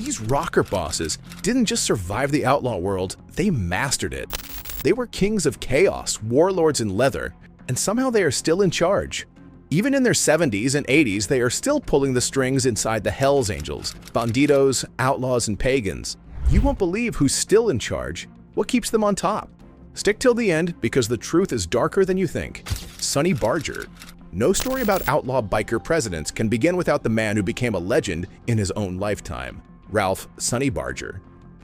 These rocker bosses didn't just survive the outlaw world, they mastered it. They were kings of chaos, warlords in leather, and somehow they are still in charge. Even in their 70s and 80s, they are still pulling the strings inside the Hells Angels, Bandidos, Outlaws, and Pagans. You won't believe who's still in charge. What keeps them on top? Stick till the end because the truth is darker than you think. Sonny Barger. No story about outlaw biker presidents can begin without the man who became a legend in his own lifetime, Ralph Sonny Barger.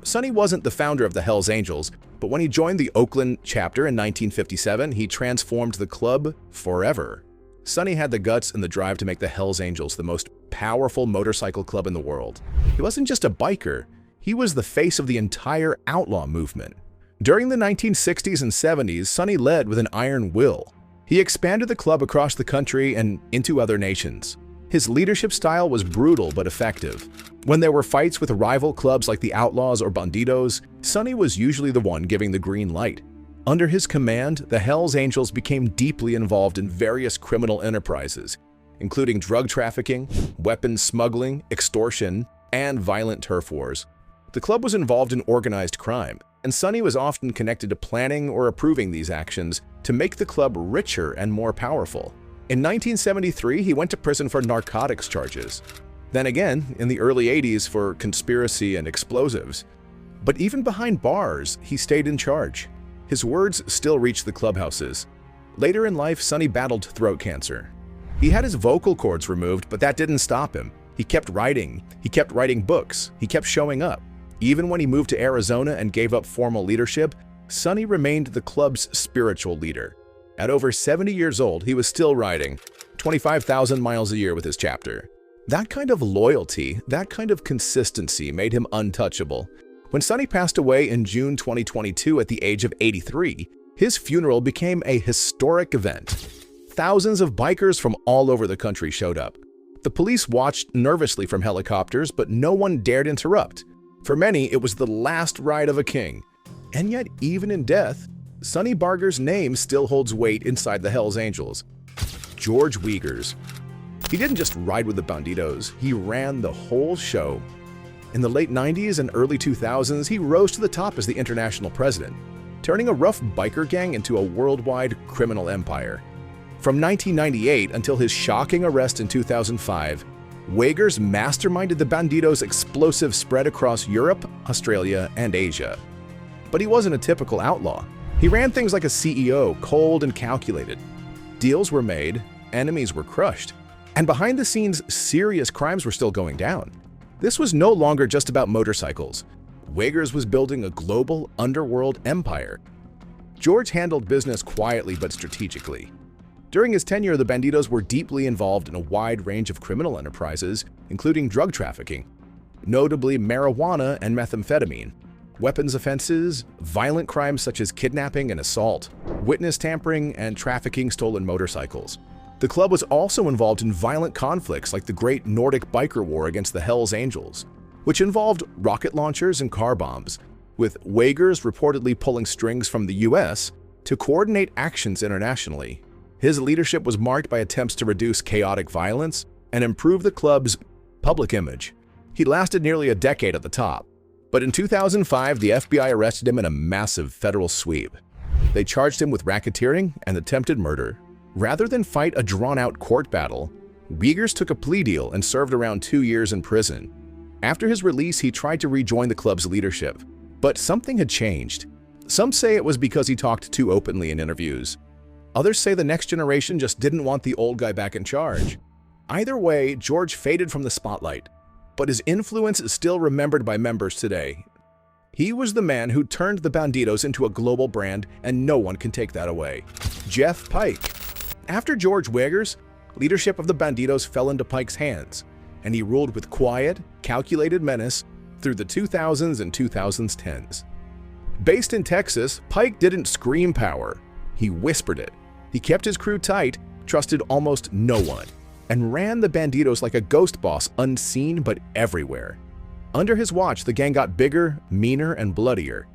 Sonny wasn't the founder of the Hells Angels, but when he joined the Oakland chapter in 1957, he transformed the club forever. Sonny had the guts and the drive to make the Hells Angels the most powerful motorcycle club in the world. He wasn't just a biker, he was the face of the entire outlaw movement. During the 1960s and 70s, Sonny led with an iron will. He expanded the club across the country and into other nations. His leadership style was brutal but effective. When there were fights with rival clubs like the Outlaws or Bandidos, Sonny was usually the one giving the green light. Under his command, the Hells Angels became deeply involved in various criminal enterprises, including drug trafficking, weapons smuggling, extortion, and violent turf wars. The club was involved in organized crime, and Sonny was often connected to planning or approving these actions to make the club richer and more powerful. In 1973, he went to prison for narcotics charges. Then again, in the early 80s for conspiracy and explosives. But even behind bars, he stayed in charge. His words still reached the clubhouses. Later in life, Sonny battled throat cancer. He had his vocal cords removed, but that didn't stop him. He kept writing books, he kept showing up. Even when he moved to Arizona and gave up formal leadership, Sonny remained the club's spiritual leader. At over 70 years old, he was still riding 25,000 miles a year with his chapter. That kind of loyalty, that kind of consistency made him untouchable. When Sonny passed away in June 2022 at the age of 83, his funeral became a historic event. Thousands of bikers from all over the country showed up. The police watched nervously from helicopters, but no one dared interrupt. For many, it was the last ride of a king. And yet, even in death, Sonny Barger's name still holds weight inside the Hells Angels. George Wiegers. He didn't just ride with the Bandidos, he ran the whole show. In the late 90s and early 2000s, he rose to the top as the international president, turning a rough biker gang into a worldwide criminal empire. From 1998 until his shocking arrest in 2005, Wiegers masterminded the Bandidos' explosive spread across Europe, Australia, and Asia. But he wasn't a typical outlaw. He ran things like a CEO, cold and calculated. Deals were made, enemies were crushed, and behind the scenes, serious crimes were still going down. This was no longer just about motorcycles. Wiegers was building a global underworld empire. George handled business quietly but strategically. During his tenure, the Bandidos were deeply involved in a wide range of criminal enterprises, including drug trafficking, notably marijuana and methamphetamine, weapons offenses, violent crimes such as kidnapping and assault, witness tampering, and trafficking stolen motorcycles. The club was also involved in violent conflicts like the Great Nordic Biker War against the Hells Angels, which involved rocket launchers and car bombs, with Wiegers reportedly pulling strings from the US to coordinate actions internationally. His leadership was marked by attempts to reduce chaotic violence and improve the club's public image. He lasted nearly a decade at the top, but in 2005, the FBI arrested him in a massive federal sweep. They charged him with racketeering and attempted murder. Rather than fight a drawn-out court battle, Wiegers took a plea deal and served around 2 years in prison. After his release, he tried to rejoin the club's leadership, but something had changed. Some say it was because he talked too openly in interviews. Others say the next generation just didn't want the old guy back in charge. Either way, George faded from the spotlight, but his influence is still remembered by members today. He was the man who turned the Bandidos into a global brand, and no one can take that away. Jeff Pike. After George Wiegers, leadership of the Bandidos fell into Pike's hands, and he ruled with quiet, calculated menace through the 2000s and 2010s. Based in Texas, Pike didn't scream power, he whispered it. He kept his crew tight, trusted almost no one, and ran the Bandidos like a ghost boss, unseen but everywhere. Under his watch, the gang got bigger, meaner, and bloodier.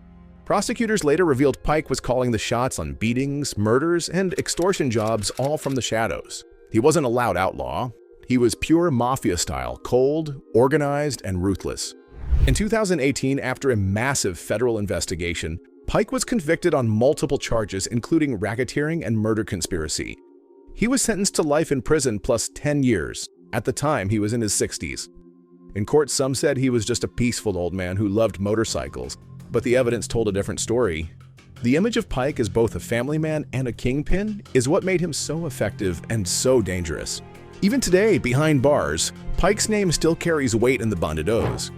Prosecutors later revealed Pike was calling the shots on beatings, murders, and extortion jobs, all from the shadows. He wasn't a loud outlaw. He was pure mafia style, cold, organized, and ruthless. In 2018, after a massive federal investigation, Pike was convicted on multiple charges, including racketeering and murder conspiracy. He was sentenced to life in prison plus 10 years. At the time, he was in his 60s. In court, some said he was just a peaceful old man who loved motorcycles, but the evidence told a different story. The image of Pike as both a family man and a kingpin is what made him so effective and so dangerous. Even today, behind bars, Pike's name still carries weight in the Bandidos.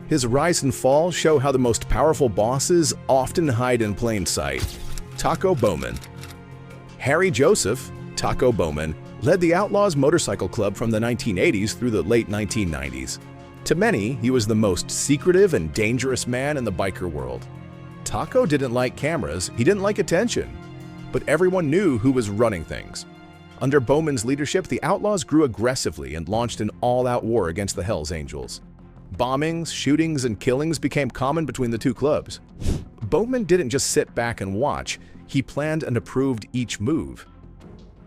His rise and fall show how the most powerful bosses often hide in plain sight. Taco Bowman. Harry Joseph, Taco Bowman, led the Outlaws motorcycle club from the 1980s through the late 1990s. To many, he was the most secretive and dangerous man in the biker world. Taco didn't like cameras, he didn't like attention, but everyone knew who was running things. Under Bowman's leadership, the Outlaws grew aggressively and launched an all-out war against the Hells Angels. Bombings, shootings, and killings became common between the two clubs. Bowman didn't just sit back and watch, he planned and approved each move.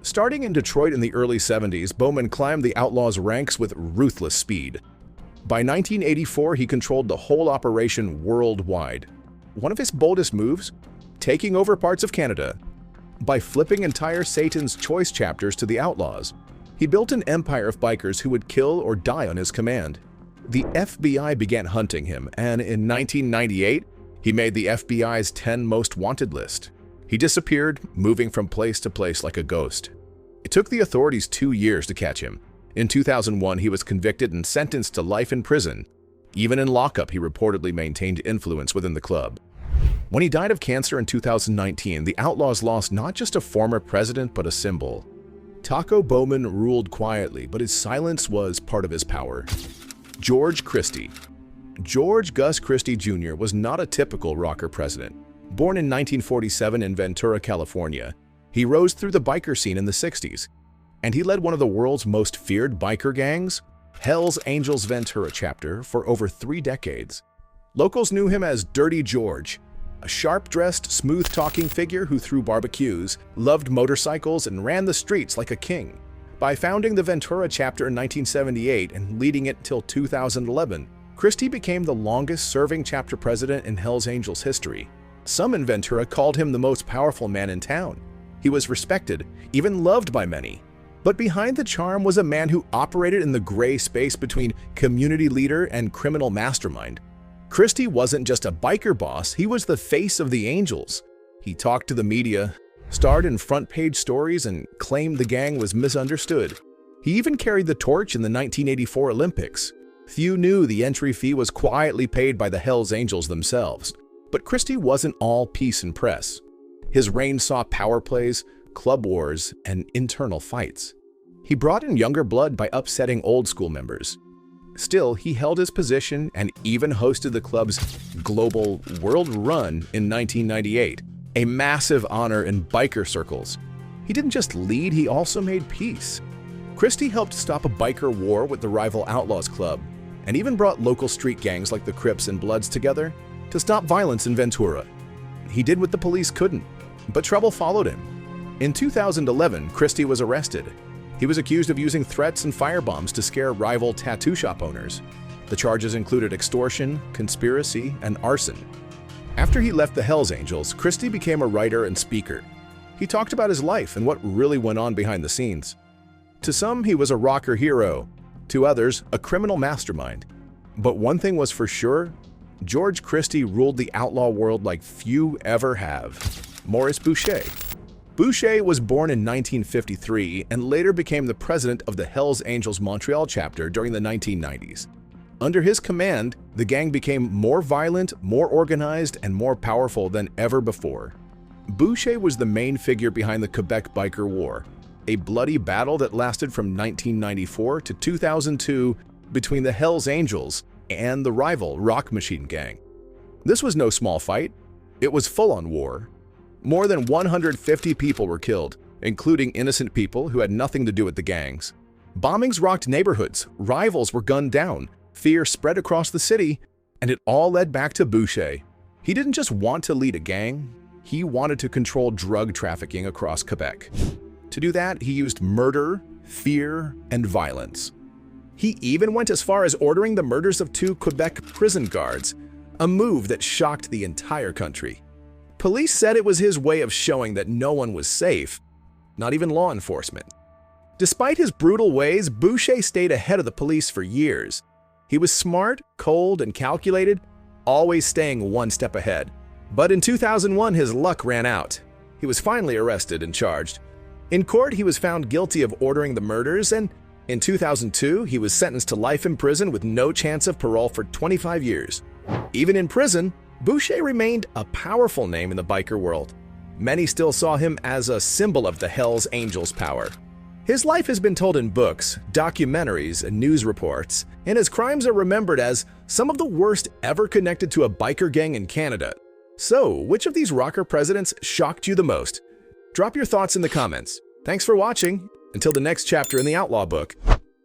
Starting in Detroit in the early 70s, Bowman climbed the Outlaws' ranks with ruthless speed. By 1984, he controlled the whole operation worldwide. One of his boldest moves? Taking over parts of Canada. By flipping entire Satan's Choice chapters to the Outlaws, he built an empire of bikers who would kill or die on his command. The FBI began hunting him, and in 1998, he made the FBI's 10 most wanted list. He disappeared, moving from place to place like a ghost. It took the authorities 2 years to catch him. In 2001, he was convicted and sentenced to life in prison. Even in lockup, he reportedly maintained influence within the club. When he died of cancer in 2019, the Outlaws lost not just a former president, but a symbol. Taco Bowman ruled quietly, but his silence was part of his power. George Christie. George Gus Christie Jr. was not a typical rocker president. Born in 1947 in Ventura, California, he rose through the biker scene in the 60s, and he led one of the world's most feared biker gangs, Hells Angels Ventura chapter, for over 3 decades. Locals knew him as Dirty George, a sharp-dressed, smooth-talking figure who threw barbecues, loved motorcycles, and ran the streets like a king. By founding the Ventura chapter in 1978 and leading it till 2011, Christie became the longest-serving chapter president in Hells Angels history. Some in Ventura called him the most powerful man in town. He was respected, even loved by many. But behind the charm was a man who operated in the gray space between community leader and criminal mastermind. Christie wasn't just a biker boss, he was the face of the Angels. He talked to the media, starred in front-page stories, and claimed the gang was misunderstood. He even carried the torch in the 1984 Olympics. Few knew the entry fee was quietly paid by the Hells Angels themselves. But Christie wasn't all peace and press. His reign saw power plays, club wars, and internal fights. He brought in younger blood by upsetting old-school members. Still, he held his position and even hosted the club's global world run in 1998, a massive honor in biker circles. He didn't just lead, he also made peace. Christie helped stop a biker war with the rival Outlaws Club, and even brought local street gangs like the Crips and Bloods together to stop violence in Ventura. He did what the police couldn't, but trouble followed him. In 2011, Christie was arrested. He was accused of using threats and firebombs to scare rival tattoo shop owners. The charges included extortion, conspiracy, and arson. After he left the Hells Angels, Christie became a writer and speaker. He talked about his life and what really went on behind the scenes. To some, he was a rocker hero. To others, a criminal mastermind. But one thing was for sure, George Christie ruled the outlaw world like few ever have. Maurice Boucher. Boucher was born in 1953 and later became the president of the Hells Angels Montreal chapter during the 1990s. Under his command, the gang became more violent, more organized, and more powerful than ever before. Boucher was the main figure behind the Quebec Biker War, a bloody battle that lasted from 1994 to 2002 between the Hells Angels and the rival Rock Machine Gang. This was no small fight. It was full-on war. More than 150 people were killed, including innocent people who had nothing to do with the gangs. Bombings rocked neighborhoods, rivals were gunned down, fear spread across the city, and it all led back to Boucher. He didn't just want to lead a gang, he wanted to control drug trafficking across Quebec. To do that, he used murder, fear, and violence. He even went as far as ordering the murders of 2 Quebec prison guards, a move that shocked the entire country. Police said it was his way of showing that no one was safe, not even law enforcement. Despite his brutal ways, Boucher stayed ahead of the police for years. He was smart, cold, and calculated, always staying one step ahead. But in 2001, his luck ran out. He was finally arrested and charged. In court, he was found guilty of ordering the murders, and in 2002, he was sentenced to life in prison with no chance of parole for 25 years. Even in prison, Boucher remained a powerful name in the biker world. Many still saw him as a symbol of the Hells Angels' power. His life has been told in books, documentaries, and news reports, and his crimes are remembered as some of the worst ever connected to a biker gang in Canada. So, which of these rocker presidents shocked you the most? Drop your thoughts in the comments. Thanks for watching. Until the next chapter in the Outlaw book.